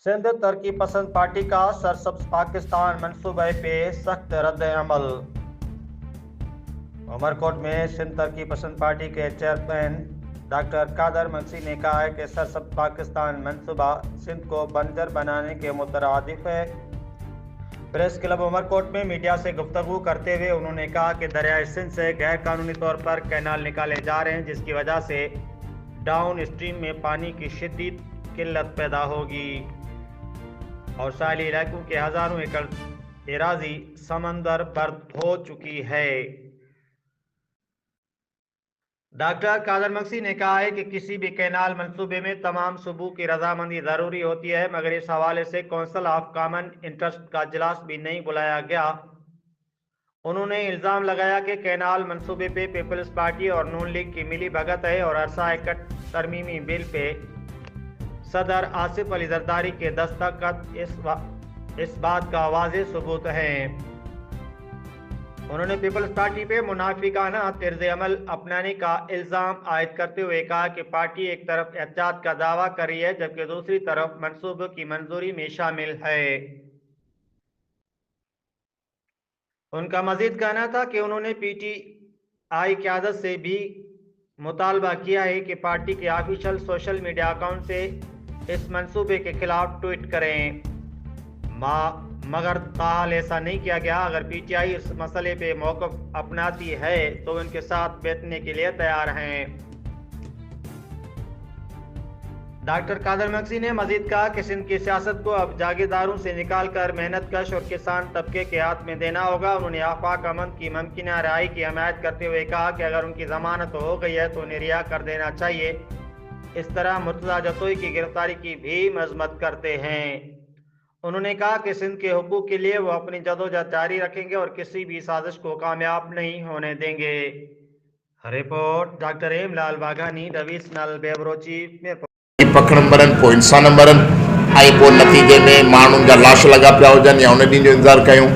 सिंध तरक्की पसंद पार्टी का सरसब्ज पाकिस्तान मंसूबे पे सख्त रद्द अमल। उमरकोट में सिंध तरक्की पसंद पार्टी के चेयरमैन डॉक्टर कादर मक्सी ने कहा है कि सरसब्ज पाकिस्तान मंसूबा सिंध को बंजर बनाने के मुतरादिफ है। प्रेस क्लब उमरकोट में मीडिया से गुफ्तगू करते हुए उन्होंने कहा कि दरियाए सिंध से गैर कानूनी तौर पर कैनाल निकाले जा रहे हैं, जिसकी वजह से डाउन स्ट्रीम में पानी की शदीद किल्लत पैदा होगी और साहिली इलाकों के हजारों एकड़ एराजी समंदर बर्द हो चुकी है। डॉक्टर कादर मक्सी ने कहा है कि किसी भी कैनाल मंसूबे में तमाम सूबों की रजामंदी जरूरी होती है, मगर इस हवाले से काउंसिल ऑफ कॉमन इंटरेस्ट का इजलास भी नहीं बुलाया गया। उन्होंने इल्जाम लगाया कि कैनाल मंसूबे पे पीपल्स पार्टी और नून लीग की मिली भगत है और अरसा एकट तरमीमी बिल पे सदर आसिफ अली जरदारी के दस्तखत इस बात का वाज़ेह सबूत है। उन्होंने पीपल्स पार्टी पे मुनाफिकाना तर्ज अमल अपनाने का इल्ज़ाम आयद करते हुए कहा कि पार्टी एक तरफ एहतियात का दावा कर रही है जबकि दूसरी तरफ मंसूबे की मंजूरी में शामिल है। उनका मजीद कहना था कि उन्होंने PTI क़यादत से भी मुतालबा किया है कि पार्टी के ऑफिशियल सोशल मीडिया अकाउंट से इस मंसूबे के खिलाफ ट्वीट करें, मगर ताल ऐसा नहीं किया गया। अगर PTI इस मसले पे मौक़िफ़ अपनाती है तो उनके साथ बैठने के लिए तैयार हैं। डॉक्टर कादर मक्सी ने मजीद कहा कि सिंध की सियासत को अब जागीरदारों से निकाल कर मेहनत कश और किसान तबके के हाथ में देना होगा। उन्होंने आफाक अमन की मुमकिना रिहाई की हमायत करते हुए कहा कि अगर उनकी जमानत हो गई है तो उन्हें रिहा कर देना चाहिए। इस तरह मुर्तज़ा जतोई की गिरफ्तारी की भी मजम्मत करते हैं। उन्होंने कहा कि सिंध के हुकूक के लिए वो अपनी जदोजहद जारी रखेंगे और किसी भी साजिश को कामयाब नहीं होने देंगे। रिपोर्ट डॉक्टर हेमलाल बाघानी, डिवीजनल बेबरोची में पखण मरन पोइ इंसान मरन ऐं पोइ नतीजे में माण्हुनि जा लाश लॻा पिया हुजनि या उन ॾींहं जो इंतज़ारु कयूं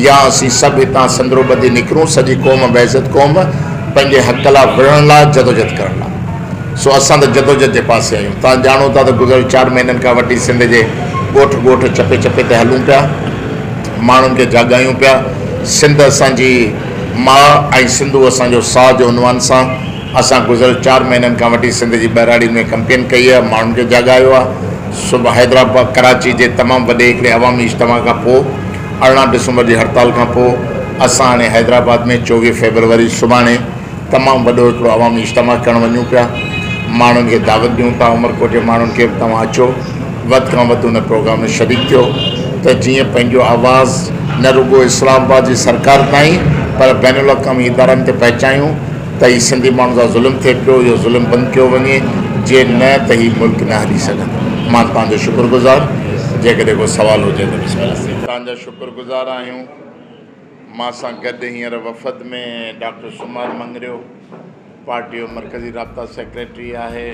या असीं सभु हितां संदरो ॿधी निकिरूं, सॼी क़ौम बेइज़त क़ौम पंहिंजे हक़ लाइ विढ़ण लाइ जदोजहद करण लाइ। सो असां त जदोजहद जे पासे आहियूं। तव्हां ॼाणो था त गुज़िरियल 4 महीननि खां वठी सिंध जे ॻोठ ॻोठ चपे चपे ते हलूं पिया, माण्हुनि खे जाॻायूं पिया। सिंध असांजी माउ ऐं सिंधु असांजो साह जो उनवान सां असां गुज़िरियल 4 महीननि खां वठी सिंध जी बहिराड़ी में कैंपेन कई आहे, माण्हुनि खे जाॻायो आहे। सुबुह हैदराबाद कराची जे तमामु वॾे हिकिड़े अवामी इज्तिमा खां पोइ 18 डिसंबर जी हड़ताल खां पोइ असां हाणे हैदराबाद में 24 फरवरी सुभाणे तमामु वॾो हिकिड़ो अवामी इज्तिमा करणु वञूं पिया। माण्हुनि खे दावत ॾियूं था, उमरकोट जे माण्हुनि खे तव्हां अचो, वधि खां वधि हुन प्रोग्राम में शरीक थियो त जीअं पंहिंजो आवाज़ न रुॻो इस्लामाबाद जी सरकार ताईं पर बैनुल अक़वामी इदारनि ते पहुचायूं त ही सिंधी माण्हुनि सां ज़ुल्म थिए पियो, इहो ज़ुल्म बंदि कयो वञे, जे न त ही मुल्क न हली सघंदो। मां तव्हांजो शुक्रगुज़ार, जेकॾहिं को सुवाल हुजे त तव्हांजा शुक्रगुज़ार आहियूं। मां सां गॾु हींअर वफ़द में डॉक्टर सुमार मंगरियो, पार्टी जो मरकज़ी राब्ता सेक्रेटरी आहे,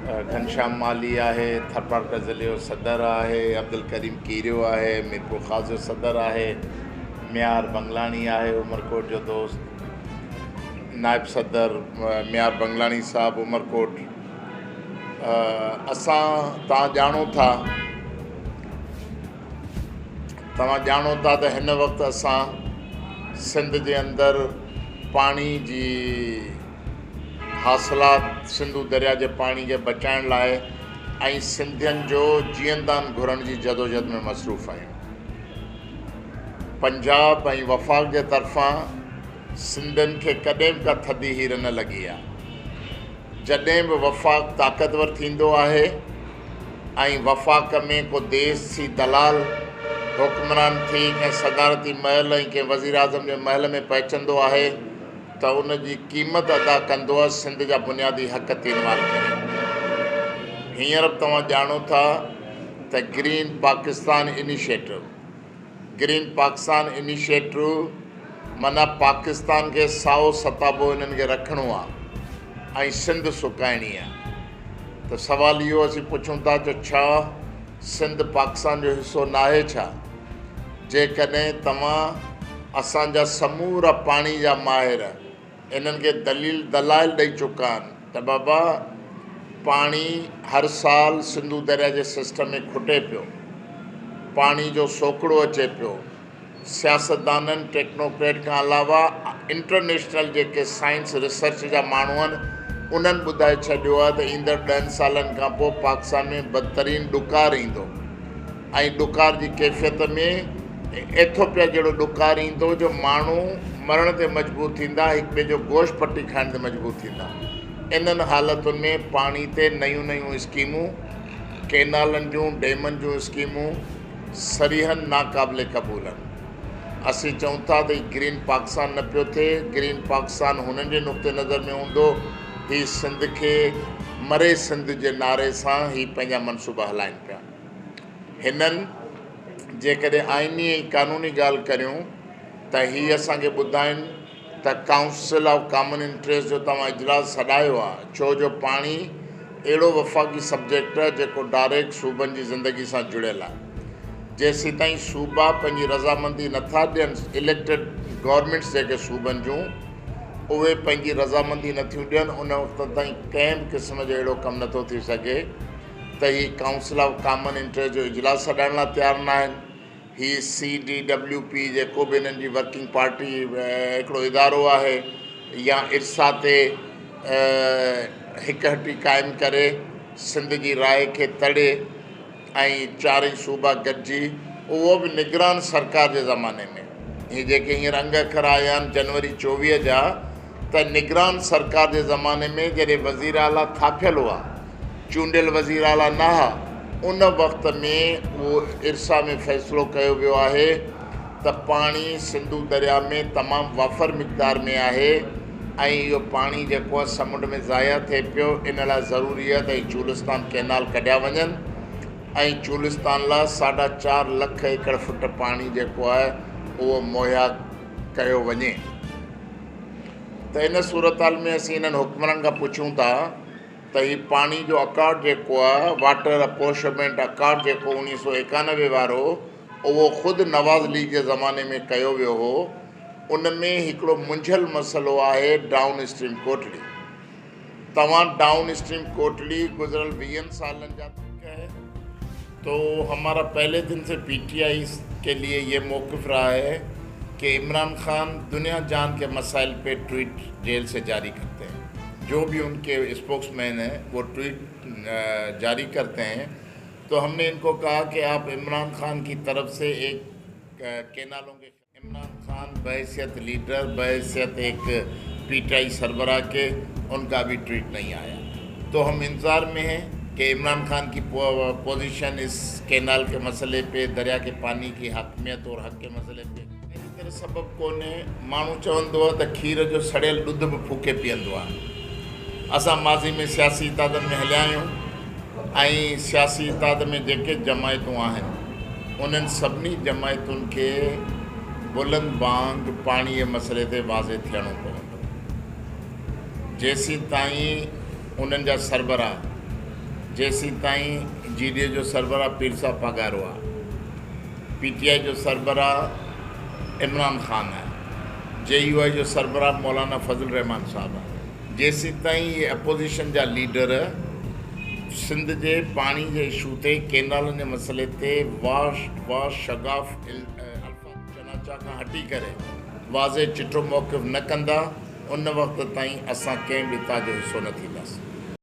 घनश्याम माली आहे, थरपारकर ज़िले जो सदर आहे, अब्दुल करीम कीरियो आहे, मीरपुर ख़ास जो सदर आहे, मियार बंगलानी आहे, उमरकोट जो दोस्त, नायब सदर मियार बंगलानी साहब उमरकोट। असां तव्हां ॼाणो था त हिन वक़्तु असां सिंध जे अंदरि पाणी जी हासिलात सिंधु दरिया जे पाणी खे बचाइण लाइ ऐं सिंधियुनि जो जीअंदान घुरण जी जदोजहद में मसरूफ़ आहियूं। पंजाब ऐं वफ़ाक़ जे तरफ़ां सिंधियुनि खे कॾहिं बि का थधी हीर न लॻी आहे। जॾहिं बि वफ़ाक़ ताक़तवर थींदो आहे ऐं वफ़ाक़ में को देसी दलाल हुक्मरान थी कंहिं सदारती महल ऐं कंहिं वज़ीर आज़म जे महल में पहुचंदो आहे त उन जी क़ीमत अदा कंदो आहे सिंध जा बुनियादी हक़ तीनवार करे। हींअर बि तव्हां ॼाणो था त ग्रीन पाकिस्तान इनिशिएटिव माना पाकिस्तान खे साओ सताबो इन्हनि खे रखिणो आहे ऐं सिंध सुकाइणी आहे। त सवाल इहो असीं पुछूं था त छा सिंध पाकिस्तान जो हिसो न आहे छा? जेकॾहिं तव्हां असांजा समूरा पाणी जा माहिर इन्हनि खे दलाइल ॾेई चुका आहिनि त बाबा पाणी हर साल सिंधु दरिया जे सिस्टम में खुटे पियो, पाणी जो सोकड़ो अचे पियो। सियासतदाननि टेक्नोक्रेट खां अलावा इंटरनेशनल जेके साइंस रिसर्च जा माण्हू आहिनि उन्हनि ॿुधाए छॾियो आहे त ईंदड़ 10 सालनि खां पोइ पाकिस्तान में बदतरीन ॾुकार ईंदो ऐं ॾुकार जी कैफ़ियत में एथोपिया जहिड़ो ॾुकार ईंदो जो माण्हू मरण ते मजबूर थींदा, हिक ॿिए जो गोश्त पटी खाइण ते मजबूर थींदा। इन्हनि हालतुनि में पाणी ते नयूं नयूं स्कीमूं, केनालनि जूं डैमनि जूं स्कीमूं सरीहन नाक़ाबिले क़बूल आहिनि। असीं चऊं था त ग्रीन पाकिस्तान न पियो थिए, ग्रीन पाकिस्तान हुननि जे नुक़्ते नज़र में हूंदो ही सिंध खे मरे सिंध जे नारे सां ही पंहिंजा मनसूबा हलाइनि पिया। हिननि जेकॾहिं आइनी ऐं क़ानूनी ॻाल्हि करियूं त हीअ असांखे ॿुधाइनि त काउंसिल ऑफ कॉमन इंट्रस्ट जो तव्हां इजलास सॾायो आहे, छो जो पाणी अहिड़ो वफ़ाक़ी सब्जेक्ट आहे जेको डायरेक्ट सूबनि जी ज़िंदगी सां जुड़ियल आहे। जेसीं ताईं सूबा पंहिंजी रज़ामंदी नथा ॾियनि, इलेक्टेड गवर्नमेंट्स जेके सूबनि जूं उहे पंहिंजी रज़ामंदी नथियूं ॾियनि, उन वक़्त ताईं कंहिं बि क़िस्म जो अहिड़ो कमु नथो थी सघे त ही काउंसिल ऑफ कॉमन इंट्रस्ट जो इजलास सॾाइण लाइ तयारु न आहिनि। ही CDWP जेको बि हिननि जी वर्किंग पार्टी हिकिड़ो इदारो आहे या इर्सा ते हिकहटी क़ाइमु करे सिंध जी राय खे तड़े ऐं चारई सूबा गॾिजी, उहो बि निगरान सरकार जे ज़माने में, हीअ जेके हींअर अंग अखर आया आहिनि जनवरी 24 जा, त निगरान सरकार जे ज़माने में जॾहिं वज़ीर आला थापियल हुआ, चूंडियल वज़ीर आला न हुआ, उन वक़्त में उहो इर्सा में फ़ैसिलो कयो वियो आहे त पाणी सिंधु दरिया में तमामु वाफ़र मिक़दार में आहे ऐं इहो पाणी जेको आहे समुंड में ज़ाया थिए पियो। इन लाइ ज़रूरी आहे त चूलिस्तान कैनाल कढिया वञनि ऐं चूलिस्तान लाइ 4.5 लख एकड़ फुट पाणी जेको आहे उहो मुहैया कयो वञे। त इन सूरत हाल में असीं इन्हनि हुकमरान खां पुछूं था त हीउ पाणी जो अकार्ड जेको आहे, वाटर अपोर्शमेंट अकार्ड जेको 1991 वारो, उहो ख़ुदि नवाज़ लीग जे ज़माने में कयो वियो हो। उन में हिकिड़ो मुंझियल मसइलो आहे डाउन स्ट्रीम कोटली। तव्हां डाउन स्ट्रीम कोटली गुज़िरियल 20 सालनि जा है, तो हमारा पहले दिन से PTI के लिए ये मौक़िफ़ रहा है कि इमरान खान दुनिया जान के मसाइल पे ट्वीट जेल से जारी करते हैं। जो भी उनके स्पोक्समैन हैं वो ट्वीट जारी करते हैं। तो हमने इनको कहा कि आप इमरान खान की तरफ से एक केनालों के, इमरान खान बहैसियत लीडर, बहैसियत एक PTI सरबराह के, उनका भी ट्वीट नहीं आया। तो हम इंतज़ार में हैं कि इमरान खान की पोजीशन इस केनाल के मसले पे, दरिया के पानी की हकमियत और हक़ के मसले पे तेरे सबब कोन्हे। माण्हू चवंदो आहे त खीर जो सड़ियल ॾुध बि फूके पीअंदो आहे। असां माज़ी में सियासी इतादनि में हलिया आहियूं ऐं सियासी इताद में जेके जमायतूं आहिनि उन्हनि सभिनी जमायतुनि खे बुलंद बांग पाणीअ मसइले ते वाज़े थियणो पवंदो। जेसीं ताईं उन्हनि जा सरबराह, जेसीं ताईं GDA जो सरबराह पीर साहब पगारो आहे, PTI जो सरबराह इमरान खान है, JUI जो सरबराह मौलाना फजल रहमान साहब आहे, जेसीं ताईं ये अपोजिशन जा लीडर सिंध जे पाणी जे इशू ते, केनालनि जे मसइले ते शगाफ़ अल्फाज़ चनाचा खां हटी करे वाज़े चिटो मौक़िफ़ न कंदा, उन वक़्त ताईं असां कंहिं बि हितां जो हिसो न थींदासीं।